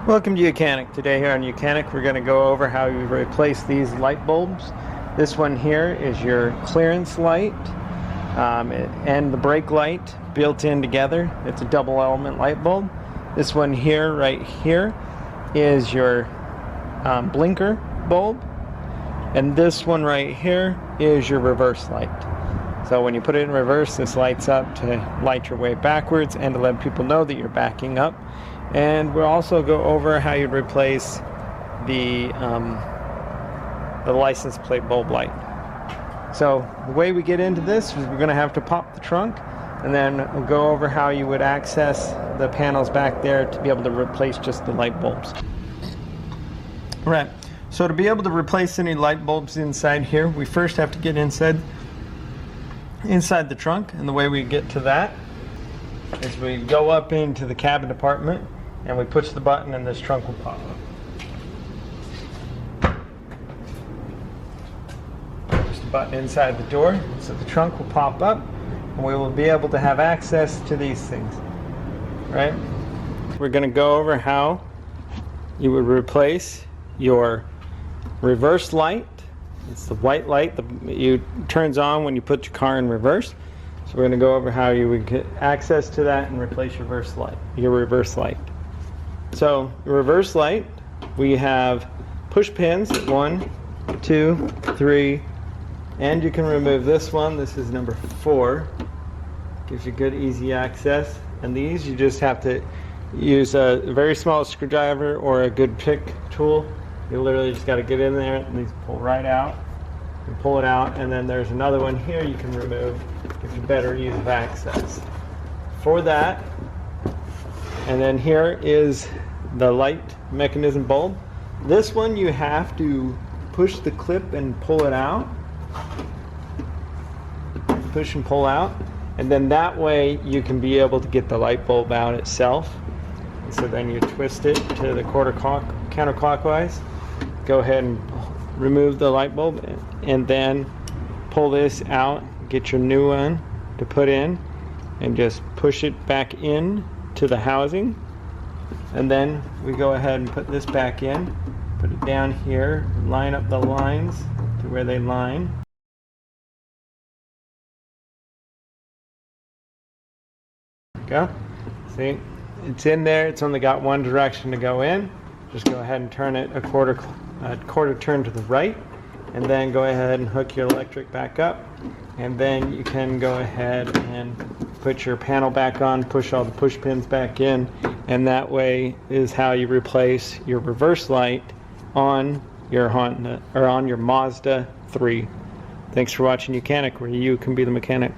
Welcome to YOUCANIC. Today here on YOUCANIC we're going to go over how you replace these light bulbs. This one here is your clearance light and the brake light built in together. It's a double element light bulb. This one here, right here, is your blinker bulb, and this one right here is your reverse light. So when you put it in reverse, this lights up to light your way backwards and to let people know that you're backing up. And we'll also go over how you'd replace the license plate bulb light. So the way we get into this is we're going to have to pop the trunk, and then we'll go over how you would access the panels back there to be able to replace just the light bulbs. Right. So to be able to replace any light bulbs inside here, we first have to get inside the trunk, and the way we get to that is we go up into the cabin department and we push the button and this trunk will pop up. Push the button inside the door so the trunk will pop up and we will be able to have access to these things. Right? We're going to go over how you would replace your reverse light. It's the white light that turns on when you put your car in reverse. So we're going to go over how you would get access to that and replace your reverse light. So your reverse light, we have push pins, 1, 2, 3, and you can remove this one. This is number 4. Gives you good easy access. And these you just have to use a very small screwdriver or a good pick tool. You literally just got to get in there and these pull right out. You pull it out, and then there's another one here you can remove if you better ease of access. For that, and then here is the light mechanism bulb. This one you have to push the clip and pull it out. Push and pull out, and then that way you can be able to get the light bulb out itself. And so then you twist it to the counterclockwise. Go ahead and remove the light bulb and then pull this out, get your new one to put in, and just push it back in to the housing. And then we go ahead and put this back in, put it down here, line up the lines to where they line. Go. See, it's in there. It's only got one direction to go in. Just go ahead and turn it a quarter turn to the right, and then go ahead and hook your electric back up, and then you can go ahead and put your panel back on, push all the push pins back in, and that way is how you replace your reverse light on your Honda or on your Mazda 3. Thanks for watching YOUCANIC, where you can be the mechanic.